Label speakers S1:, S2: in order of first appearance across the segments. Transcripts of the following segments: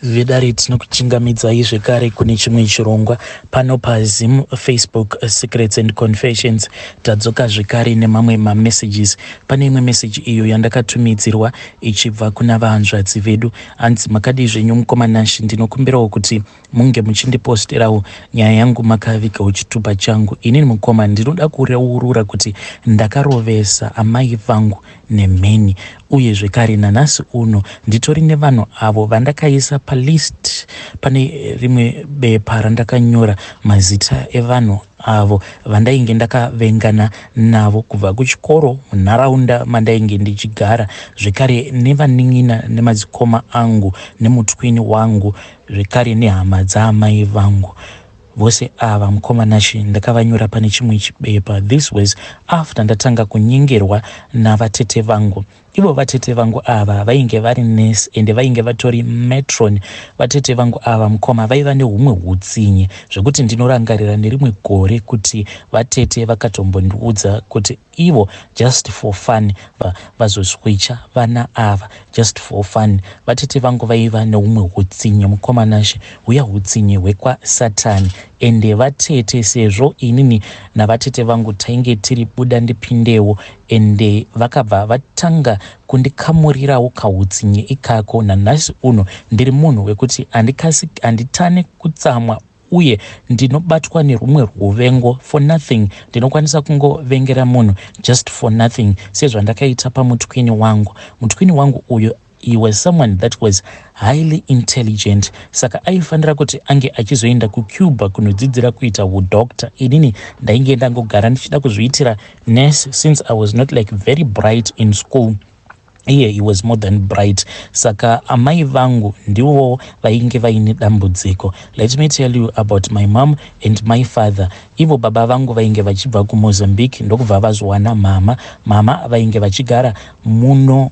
S1: Vedari tinokuchingamidzai zvekare kune chimwe chirongwa pano paZim Facebook Secrets and Confessions. Tadzoka zvekare nemamwe mamessages. Pane imwe message iyo yandakatumidzirwa ichibva kuna vahanzvadzi vedu. Hanzi makadi zvenyu mukomanashi, ndinokumbirawo kuti munge muchindiposterawo nyaya yangu makaviga chitupa changu. Inini mukoma ndinoda kureurura kuti ndakarovesa amai vangu nemheni, uye zvekare nanhasi uno nditori nevanhu avo vandakaisa palist. Pane rimwe bepa randakanyora mazita evanhu avo vandainge ndakavengana navo kubva kuchikoro, munharaunda mandainge ndichigara, zvekare nevanin'ina nemadzikoma angu nemutwini wangu, zvekare nehama dzaamai vangu. Vose ava mukomanashi ndakavanyora pane chimwe chibepa. This was after ndatanga kunyengerwa navatete vangu. Ivo vatete vangu ava vainge vari nurse ende vainge vatori matron. Vatete vangu ava mukoma vaiva nehumwe hutsinye zvekuti ndinorangarira nerimwe gore kuti vatete vakatombondiudza kuti ivo just for fun vazoswicha vana ava just for fun. Vatete vangu vaiva nehumwe hutsinye mukomanashi, huya hutsinye hwekwaSatani. Ende vatete, sezvo inini navatete vangu tainge tiri buda ndipindewo, ende vakabva vatanga kundikamurirawo kahutsinye ikako. Nanhasi uno ndiri munhu wekuti handitane kutsamwa uye ndinobatwa nerumwe ruvengo for nothing. Ndinokwanisa kungovengera munhu just for nothing, sezvandakaita pamutwini wangu. Mutwini wangu uyo, he was someone that was highly intelligent, saka aifanira kuti ange achizoenda kuCuba kunodzidzira kuita udoctor. Inini ndainge ndangogara ndichida kuzviitira nurse since I was not like very bright in school. He was more than bright. Saka amai vangu ndivo vainge vaine dambudziko. Let me tell you about my mom and my father. Ivo baba vangu vainge vachibva kuMozambique ndokubva vazowana mama vainge vachigara muno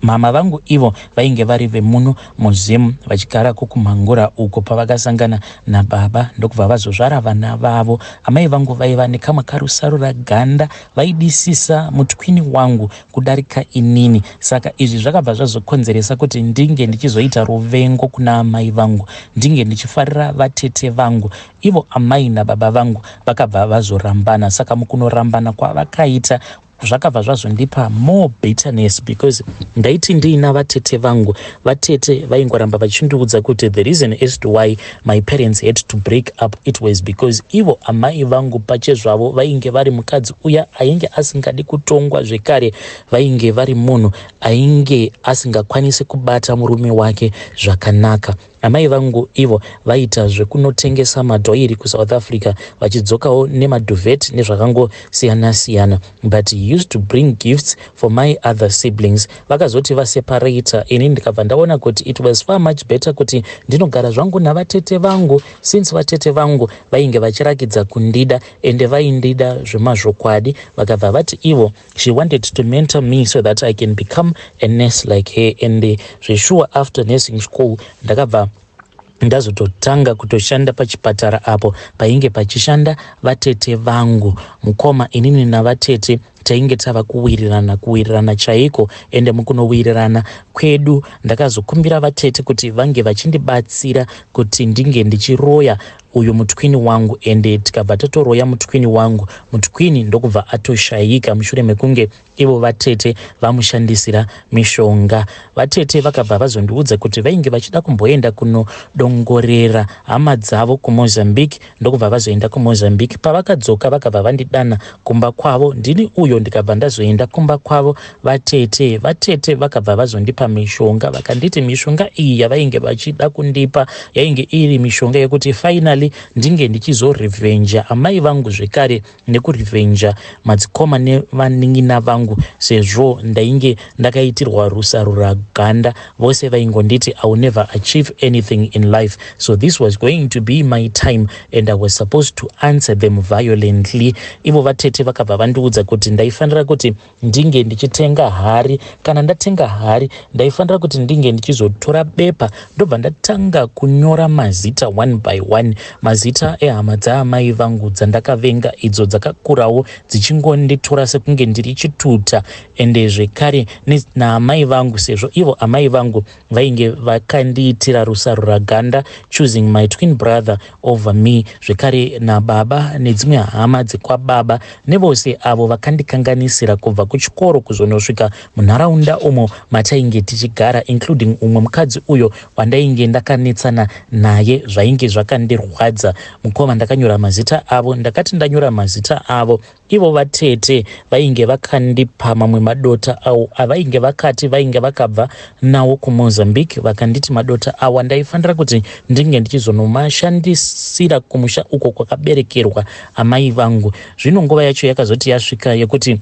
S1: mama vangu ivo vainge vari vemuno muZim vachigara kuMangura uko pavakasangana nababa ndokubva vazozvara vana vavo. Amai vangu vaiva nekamwe karusarura ganda, vaidisisa mutwini wangu kudarika inini. Saka izvi zvakabva zvazokonzeresa kuti ndinge ndichizoita ruvengo kuna amai vangu, ndinge ndichifarira vatete vangu. Ivo amai nababa vangu vakabva vazorambana, saka mukunorambana kwavakaita zvakabva zvazondipa more bitterness because ndaiti ndiina vatete vangu. Vatete vaingoramba vachindiudza kuti the reason as to why my parents had to break up, it was because ivo amai vangu pachezvavo vainge vari mukadzi uya ainge asingadi kutongwa, zvekare vainge vari munhu ainge asingakwanisi kubata murume wake zvakanaka. Amai vangu ivo vaita zvekunotengesa madhoiri kuSouth Africa, vachidzokawo nemadhuvet nezvakangosiyana-siyana, but he used to bring gifts for my other siblings. Vakazoti vaseparata, ini ndikabva ndaona kuti it was far much better kuti ndinogara zvangu navatete vangu, since vatete vangu vainge vachirakidza kundida ende vaindida zvemazvokwadi. Vakabva vati ivo she wanted to mentor me so that I can become a nurse like her. And zveshuwa after nursing school ndakabva ndazototanga kutoshanda pachipatara apo painge pachishanda vatete vangu. Mukoma inini navatete tainge tava kuwirirana chaiko, ende mukunowirirana kwedu ndakazokumbira vatete kuti vange vachindibatsira kuti ndinge ndichiroya uyu mutwini wangu, ende tikabva tatoroya mutwini wangu, mutwini ndokubva atoshayika mushure mekunge ivo vatete vamushandisira mishonga. Vatete vakabva vazondiudza kuti vainge vachida kumboenda kunodongorera hama dzavo kuMozambique, ndokubva vazoenda kuMozambique. Pavakadzoka vakabva vandidana kumba kwavo, ndini uyo ndikabva ndazoenda kumba kwavo. Vatete vakabva vazondipa mishonga, vakanditi mishonga iyi yavainge vachida kundipa yainge iri mishonga yekuti finally ndinge ndichizorevenja amai vangu, zvekare nekurevenja madzikoma nevanin'ina vangu, sezvo ndainge ndakaitirwa rusarura ganda. Vose vaingonditi I will never achieve anything in life, so this was going to be my time and I was supposed to answer them violently. Ivo vatete vakabva vandiudza kuti ndaifanira kuti ndinge ndichitenga hari, kana ndatenga hari ndaifanira kuti ndinge ndichizotora bepa ndobva ndatanga kunyora mazita one by one, mazita ehama dzaamai vangu dzandakavenga, idzo dzakakurawo dzichingonditora sekunge ndiri chituru kushuta ende zvekare naamai vangu, sezvo ivo amai vangu vainge vakandiitira rusaro raganda, choosing my twin brother over me, zvekare nababa nedzimwe hama dzekwababa nevose avo vakandikanganisira kubva kuchikoro kuzonosvika munharaunda umo matainge tichigara, including umwe mukadzi uyo wandainge ndakanetsana naye zvainge zvakandirwadza. Mukoma ndakanyora mazita avo, ndakati ndanyora mazita avo, ivo vatete vainge vakandipa mamwe madota avo avainge vakati vainge vakabva nawo kuMozambique, vakanditi madota awa ndaifanira kuti ndinge ndichizonomashandisira kumusha uko kwakaberekerwa amai vangu. Zvino nguva yacho yakazoti yasvika yekuti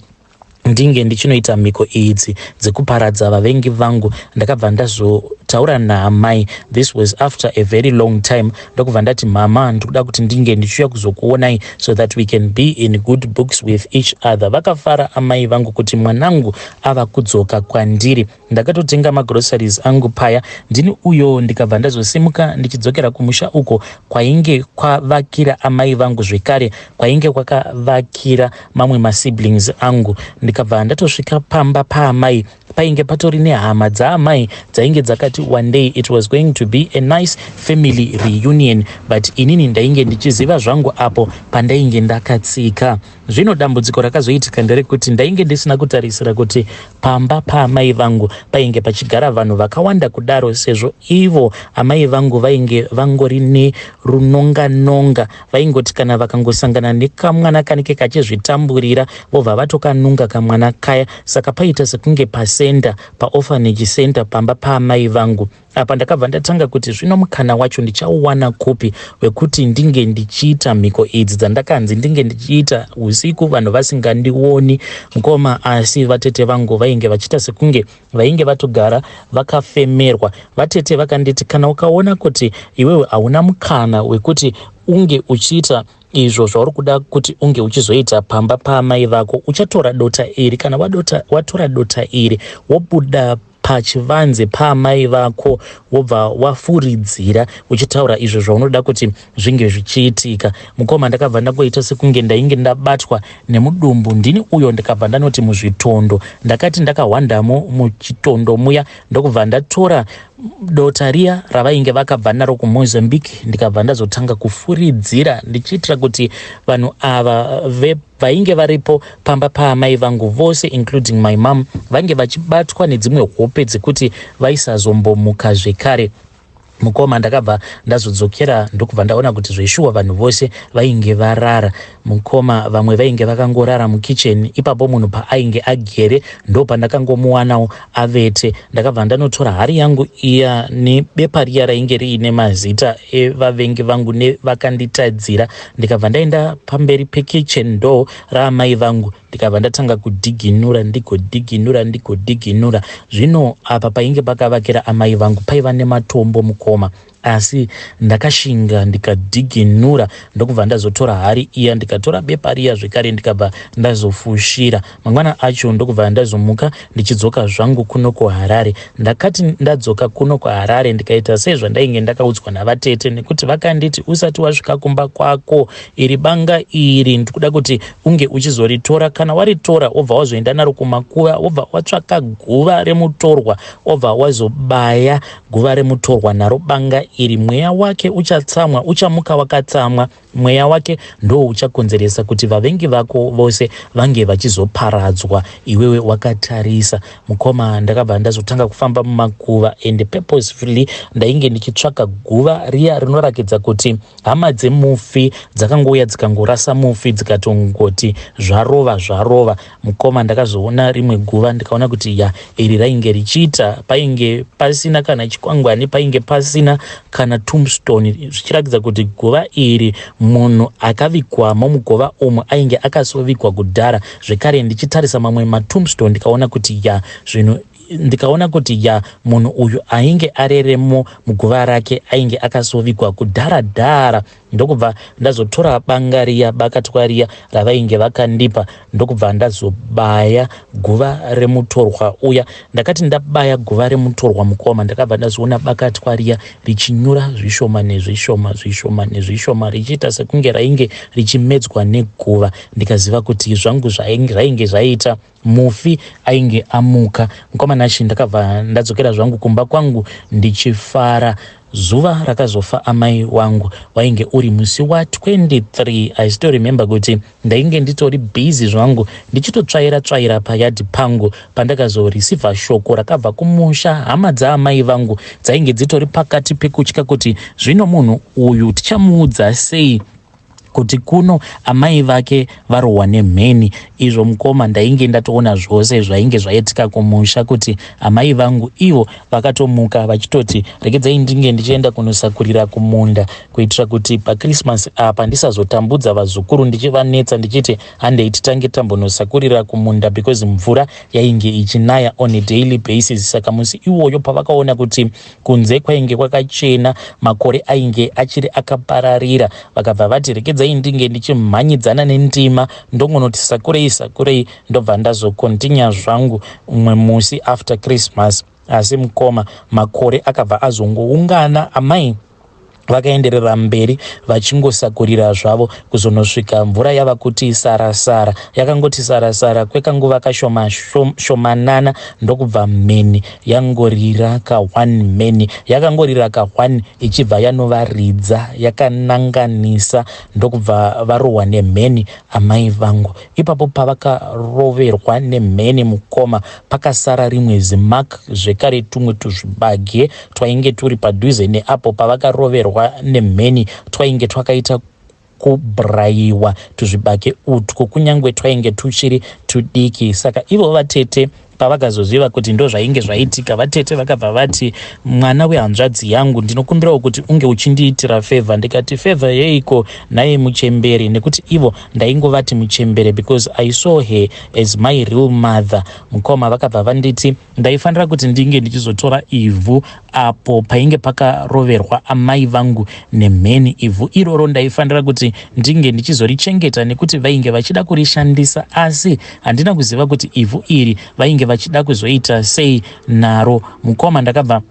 S1: ndinge ndichinoita mhiko idzi dzekuparadza vavengi vangu, ndakabva ndazotaura naamai. This was after a very long time. Ndokubva ndati, mama, ndikuda kuti ndinge ndichiuya kuzokuonai so that we can be in good books with each other. Vakafara amai vangu kuti mwanangu ava kudzoka kwandiri. Ndakatotenga magroceries angu paya, ndini uyo ndikabva ndazosimuka ndichidzokera kumusha uko kwainge kwavakira amai vangu, zvekare kwainge kwakavakira mamwe masiblings angu. Ndikabva ndatosvika pamba paamai, painge patori nehama dzaamai dzainge dzakati one day it was going to be a nice family reunion, but inini ndainge ndichiziva zvangu apo pandainge ndakatsika. Zvino dambudziko rakazoitika nderekuti ndainge ndisina kutarisira kuti pamba paamai vangu painge pachigara vanhu vakawanda kudaro, sezvo ivo amai vangu vainge vangori nerunonga-nonga. Vaingoti kana vakangosangana nekamwana kanenge kachizvitamburira vobva vatokanunga kamwana kaya, saka paita sekunge pasenda, paorphanage center pamba paamai vangu. Apa ndakabva ndatanga kuti zvino mukana wacho ndichauwana kupi wekuti ndinge ndichiita mhiko idzi dzandakanzi ndinge ndichiita usiku vanhu vasingandioni. Mukoma, asi vatete vangu vainge vachiita sekunge vainge vatogara vakafemerwa. Vatete vakanditi, kana ukaona kuti iwewe hauna mukana wekuti unge uchiita izvo zvauri kuda kuti unge uchizoita pamba paamai vako, uchatora dota iri. Kana watora dota iri wobuda pachivanze paamai vako wobva wafuridzira uchitaura izvo zvaunoda kuti zvinge zvichiitika. Mukoma, ndakabva ndangoita sekunge ndainge ndabatwa nemudumbu. Ndini uyo ndikabva ndanoti muzvitondo, ndakati ndakahwandamo muchitondo muya, ndokubva ndatora dota riya ravainge vakabva naro kuMozambique, ndikabva ndazotanga kufuridzira ndichiitira kuti vanhu ava vainge varipo pamba paamai vangu vose, including my mom, vange vachibatwa nedzimwe hope dzekuti vaisazombomuka zvekare. Mukoma, ndakabva ndazodzokera ndokubva ndaona kuti zveshuwa vanhu vose vainge varara. Mukoma, vamwe vainge vakangorara mukicheni, ipapo munhu paainge agere ndo pandakangomuwanawo avete. Ndakabva ndanotora hari yangu iya nebepa riya rainge riine mazita evavengi vangu nevakanditadzira, ndikabva ndaenda pamberi pekicheni door raamai vangu, ndikabva ndatanga kudhiginura ndigodhiginura. Zvino apa painge pakavakira amai vangu paiva nematombo. Mukoma, asi ndakashinga ndikadhiginura ndokubva ndazotora hari iya ndikatora bepa riya zvekare ndikabva ndazofushira. Mangwana acho ndokubva ndazomuka ndichidzoka zvangu kuno kuHarare. Ndakati ndadzoka kuno kuHarare ndikaita sezvandainge ndakaudzwa navatete, nekuti vakanditi usati wasvika kumba kwako iri banga iri ndikuda kuti unge uchizoritora. Kana waritora wobva wazoenda naro kumakuva, wobva watsvaka guva remutorwa, wobva wazobaya guva remutorwa naro banga iri, mweya wake uchatsamwa, uchamuka wakatsamwa. Mweya wake ndo uchakonzeresa kuti vavengi vako vose vange vachizoparadzwa, iwewe wakatarisa. Mukoma, ndakabva ndazotanga kufamba mumakuva and purposefully ndainge ndichitsvaka guva riya rinorakidza kuti hama dzemufi dzakangouya dzikangorasa mufi dzikatongoti zvarova. Mukoma, ndakazoona rimwe guva ndikaona kuti iri rainge richiita, painge pasina kana chikwangwani, painge pasina kana tombstone, zvichiratidza kuti guva iri munhu akavikwamo mugova umo ainge akasovikwa kudhara. Zvekare ndichitarisa mamwe matombstone ndikaona kuti ndikaona kuti munhu uyu ainge areremo muguva rake ainge akasovikwa kudharadhara. ndokubva ndazotora banga riya bakatwa riya ravainge vakandipa ndokubva ndazobaya guva remutorwa uya. Ndakati ndabaya guva remutorwa mukoma ndakabva ndazoona bakatwa riya richinyura zvishoma nezvishoma zvishoma nezvishoma richiita sekunge rainge richimedzwa neguva. Ndikaziva kuti zvangu zvainge zvaita mufi ainge amuka. Mukoma nashi ndakabva ndadzokera zvangu kumba kwangu ndichifara. Zuva rakazofa amai wangu wainge uri musi wa23. I still remember kuti ndainge nditori busy zvangu ndichitotsvaira payadi pangu pandakazoreceiva shoko rakabva kumusha. Hama dzaamai vangu dzainge dzitori pakati pekutya kuti zvino munhu uyu tichamuudza sei kuti kuno amai vake varohwa nemheni. Izvo mukoma ndainge ndatoona zvose zvainge zvaitika kumusha kuti amai vangu ivo vakatomuka vachitoti regedzai ndinge ndichienda kunosakurira kumunda kuitira kuti paChristmas apa ndisazotambudza vazukuru ndichivanetsa ndichiti handei titange tambonosakurira kumunda because mvura yainge ichinaya on a daily basis. Saka musi iwoyo pavakaona kuti kunze kwainge kwakachena makore ainge achiri akapararira vakabva vati regedzai ndinge ndichimhanyidzana nendima ndongonoti sakurei ndobva ndazokontinya zvangu umwe musi after Christmas. Asi mukoma makore akabva azongoungana amai vakaenderera mberi vachingosakurira zvavo kuzonosvika mvura yava kuti sarasara. Yakangoti sarasara kwekanguva kashomanana ndokubva mheni yangorira ka1 mheni yakangorira ka1 ichibva yanovaridza yakananganisa ndokubva varohwa nemheni amai vangu. Ipapo pavakaroverwa nemheni mukoma pakasara rimwe zimark zvekare tumwe tuzvibage twainge turi padhuze neapo pavakaroverwa nemheni twainge twakaita kubhurayiwa tuzvibage utwo kunyange twainge tuchiri tudiki. Saka ivo vatete pavakazoziva kuti ndo zvainge zvaitika vatete vakabva vati mwana wehanzvadzi yangu ndinokumbirawo kuti unge uchindiitira favor. Ndikati favor yeiko naye muchembere nekuti ivo ndaingovati muchembere because I saw her as my real mother. Mukoma vakabva vanditi ndaifanira kuti ndinge ndichizotora ivhu apo painge pakaroverwa amai vangu nemheni. Ivhu iroro ndaifanira kuti ndinge ndichizorichengeta nekuti vainge vachida kurishandisa asi handina kuziva kuti ivhu iri vainge vachida kuzoita sei naro. Mukoma ndakabva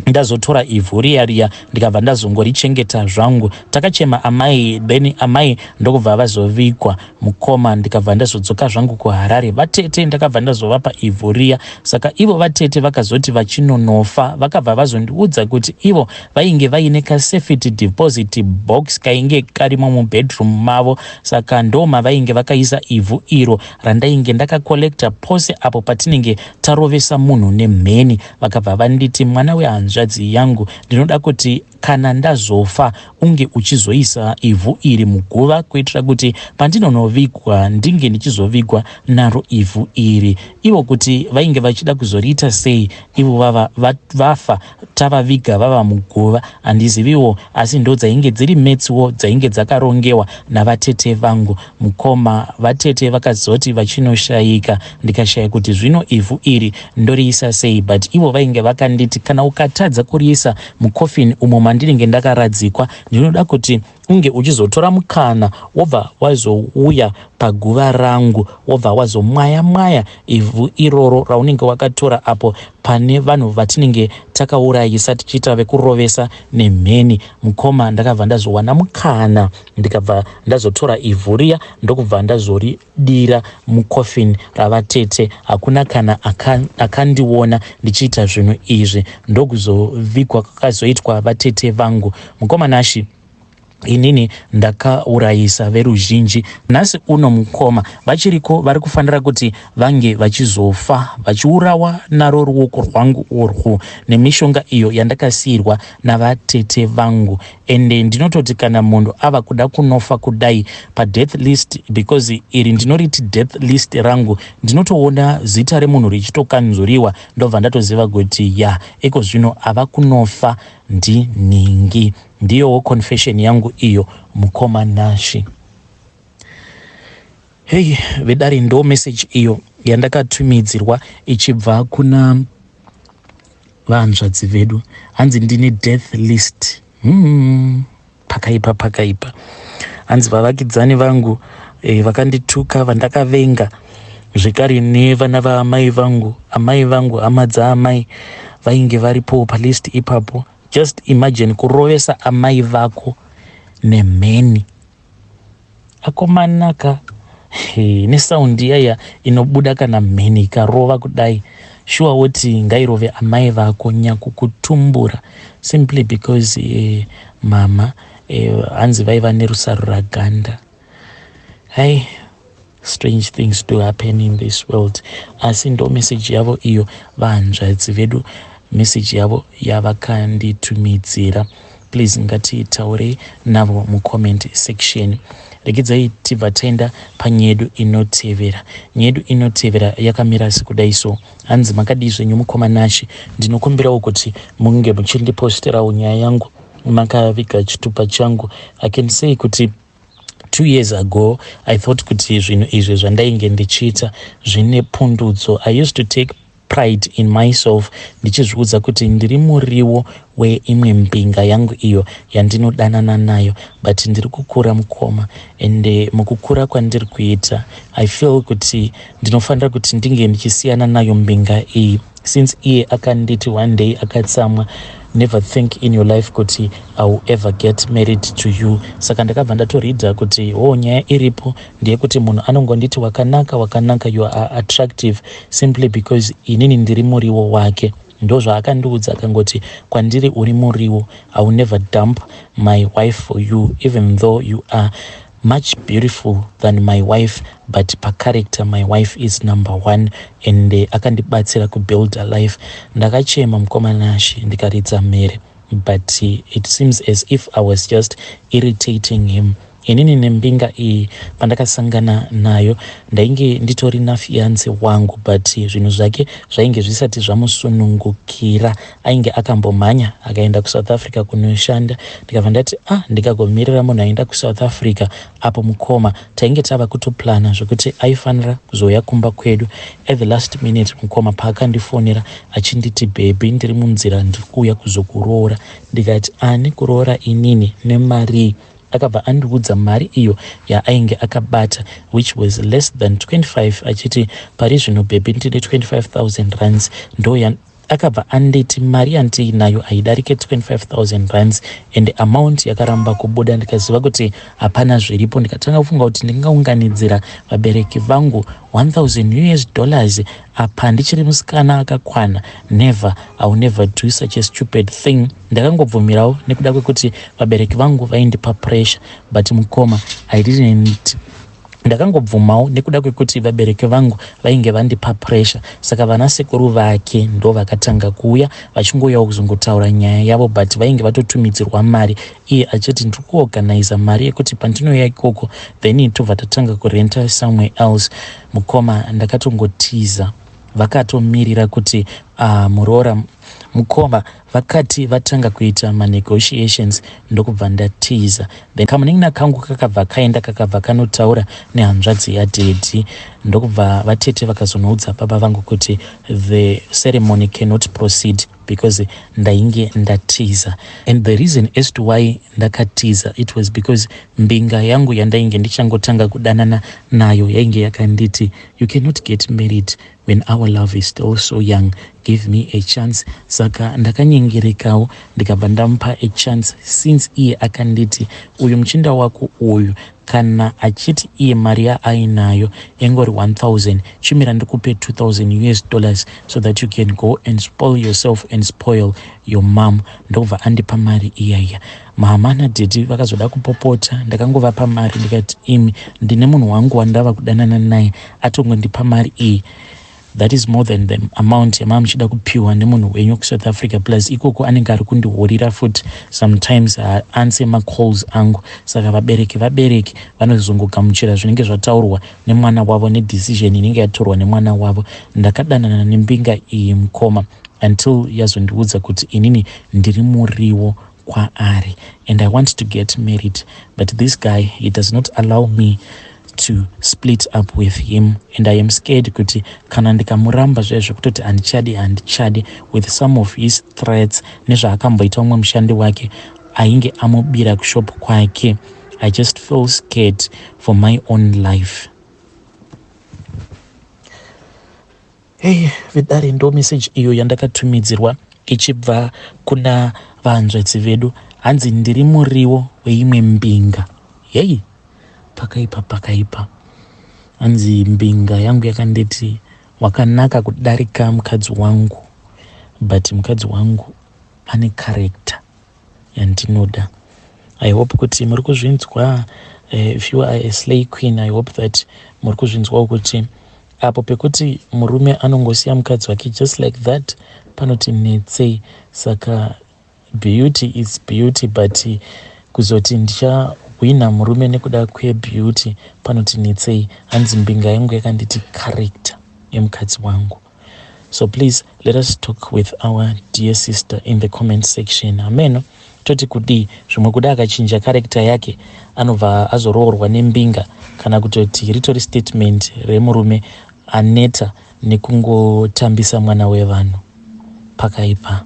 S1: ndazotora ivhu riya ndikabva ndazongorichengeta zvangu. Takachema amai then amai ndokubva vazovikwa. Mukoma ndikabva ndazodzoka zvangu kuHarare. Vatete ndakabva ndazovapa ivhu riya. Saka ivo vatete vakazoti vachinonofa vakabva vazondiudza kuti ivo vainge vaine kasafety deposit box kainge karimo mubedroom mavo. Saka ndoma vainge vakaisa ivhu iro randainge ndakakolekta pose apo patinenge tarovesa munhu nemheni. Vakabva vanditi mwana wehanzvadzi yangu ndinoda kuti kana ndazofa unge uchizoisa ivhu iri muguva kuitira kuti pandinonovikwa ndinge ndichizovigwa naro ivhu iri. Ivo kuti vainge vachida kuzoriita sei ivo vafa tavaviga vava muguva handiziviwo asi ndo dzainge dziri metsiwo dzainge dzakarongewa navatete vangu. Mukoma vatete vakazoti vachinoshayika ndikashaya kuti zvino ivhu iri ndoriisa sei but ivo vainge vakanditi kana ukatadza kuriisa mukofini umo mandinenge ndakaradzikwa ndinoda kuti unge uchizotora mukana wobva wazouya paguva rangu wobva wazomwaya ivhu iroro raunenge wakatora apo pane vanhu vatinenge takaurayisa tichiita vekurovesa nemheni. Mukoma ndakabva ndazowana mukana ndikabva ndazotora ivhu riya ndokubva ndazoridira mukofini ravatete. Hakuna kana akandiona ndichiita zvinhu izvi. Ndokuzovikwa kwakazoitwa vatete vangu. Mukoma nashi inini ndakaurayisa veruzhinji. Nhasi uno mukoma vachiriko vari kufanira kuti vange vachizofa vachiurawa naro ruoko rwangu urwu nemishonga iyo yandakasiyirwa navatete vangu. Ende ndinototi kana munhu ava kuda kunofa kudai padeath list because iri ndinoriti death list rangu ndinotoona zita remunhu richitokanzuriwa ndobva ndatoziva kuti ya eko zvino ava kunofa ndinhingi. Ndiyowo confession yangu iyo mukoma nashi. Hey vedari ndo message iyo yandakatumidzirwa ichibva kuna vanzvadzi vedu. Hanzi ndine death list. pakaipa. Hanzi vavakidzani vangu vakandituka, vandakavenga zvekare nevana vaamai vangu, amai vangu, hama dzaamai vainge varipo palist ipapo. Just imagine kurovesa amai vako nemheni. Akomanaka nesaundi yaya inobuda kana mheni ikarova kudai, sure woti ngairove amai vako nyakukutumbura, simply because mama hanzi vaiva nerusaro raganda. Hai, strange things do happen in this world. Asi ndo message yavo iyo vahanzvadzi vedu, message yavo yavakanditumidzira. Please ngatitaure navo mucomment section. Regidzai tibva taenda panyedu inotevera. Nyedu inotevera yakamira sekudai so. Hanzi makadii zvenyu mukomanashi, ndinokumbirawo kuti munge muchindiposterawo nyaya yangu makaviga chitupa changu. I can say kuti 2 years ago I thought kuti zvinhu izvi zvandainge ndichiita zvine pundudzo. I used to take pride in myself, ndichizviudza kuti ndiri muriwo weimwe mbinga yangu iyo yandinodanana nayo, but ndiri kukura mukoma. And mukukura kwandiri kuita, I feel kuti ndinofanira kuti ndinge ndichisiyana nayo mbinga iyi, since iye akanditi one day akatsamwa, never think in your life kuti I will ever get married to you. Saka ndakabva ndatoridha kuti nyaya iripo ndeyekuti munhu anongonditi wakanaka, you are attractive, simply because inini ndiri muriwo wake. Ndo zvaakandiudza, akangoti kwandiri uri muriwo, I will never dump my wife for you, even though you are much beautiful than my wife, but per character my wife is number one. And akandibatsira kubuild a life. Ndakachema mukomanashi ndikaridza mhere, but it seems as if I was just irritating him. Inini nembinga iyi pandakasangana nayo ndainge nditori nafiance wangu, but zvinhu zvake zvainge zvisati zvamusunungukira. Ainge akambomhanya akaenda kuSouth Africa kunoshanda. Ndikabva ndati ndikagomirira munhu aenda kuSouth Africa apo mukoma tainge tava kutoplana zvokuti aifanira kuzouya kumba kwedu. At the last minute mukoma paakandifonera achinditi baby, ndiri munzira ndiri kuuya kuzokuroora. Ndikati ani kuroora inini nemari? Akabva andiudza mari iyo yaainge akabata, which was less than 25. Achiti pari zvino baby ndine 25,000 rands. Ndo akabva anditi mari yandiinayo haidarike 25,000 rands, and amount yakaramba kubuda. Ndikaziva kuti hapana zviripo. Ndikatanga kufunga kuti ndingaunganidzira vabereki vangu $1,000 apa ndichiri musikana akakwana. Never, I will never do such a stupid thing. Ndakangobvumirawo nekuda kwekuti vabereki vangu vaindipa pressure, but mukoma I didn't. Ndakangobvumawo nekuda kwekuti vabereki vangu vainge vandipa pressure. Saka vanasekuru vake ndo vakatanga kuuya vachingouyawo kuzongotaura nyaya yavo, but vainge vatotumidzirwa mari. Iye achiti ndiri kuorganiza mari yekuti pandinouya ikoko then tobva tatanga kurenta somewhere else. Mukoma ndakatongotiza. Vakatomirira kuti muroora mukoma vakati vatanga kuita manegotiations, ndokubva ndatiza. Then kamunin'ina kangu kakabva kaenda kakabva kanotaura nehanzvadzi yadhedhi. Ndokubva vatete vakazonoudza baba vangu kuti the ceremony cannot proceed because ndainge ndatiza. And the reason as to why ndakatiza, it was because mbinga yangu yandainge ndichangotanga kudanana nayo yainge yakanditi, you cannot get married when our love is still so young, give me a chance. Saka ndakanyengirikawo ndikabva ndamupa a chance, since iye akanditi uyu muchinda wako uyu kana achiti iye mari yaainayo engori 1,000, chimira ndikupe $2,000 so that you can go and spoil yourself and spoil your mom. Ndokubva andipa mari iyaya. Mama nadhedhi vakazoda kupopota, ndakangovapa mari ndikati imi ndine munhu wangu wandava kudanana naye atongondipa mari iyi. That is more than the amount yamama muchida kupiwa nemunhu wenyu kuSouth Africa, plus ikoko anenge ari kundihurira futi sometimes aanse macalls angu. Saka vabereki vanozongogamuchira zvinenge zvataurwa nemwana wavo nedecision inenge yatorwa nemwana wavo. Ndakadanana nembinga iyi mukoma until yazondiudza kuti inini ndiri muriwo kwaari and I want to get married, but this guy, he does not allow me to split up with him, and I am scared kuti kana ndikamuramba zvezvo kutoti handichadi with some of his threats nezvaakamboita umwe mushandi wake. ainge amubira kushop kwake. I just feel scared for my own life. Hey, vidare ndo message iyo yandakatumidzirwa ichibva kuna vanzvedzi vedu. Hanzi ndiri muriwo weimwe mbinga. Hey, pakaipa. Hanzi mbinga yangu yakanditi wakanaka kudarika mukadzi wangu, but mukadzi wangu ane character yandinoda. I hope kuti muri kuzvinzwa. If you are a slay queen, I hope that muri kuzvinzwa kuti apo pekuti murume anongosiya mukadzi wake just like that, panoti netsei. Saka beauty is beauty, but kuzoti ndichawina murume nekuda kwebeauty panoti netsei. Hanzi mbinga yangu yakanditi character yemukadzi wangu. So please let us talk with our dear sister in the comment section. Amen. Toti kudi zvimwe kuda akachinja character yake anobva azoroorwa nembinga, kana kutoti ritori statement remurume aneta nekungotambisa mwana wevanhu. Pakaipa.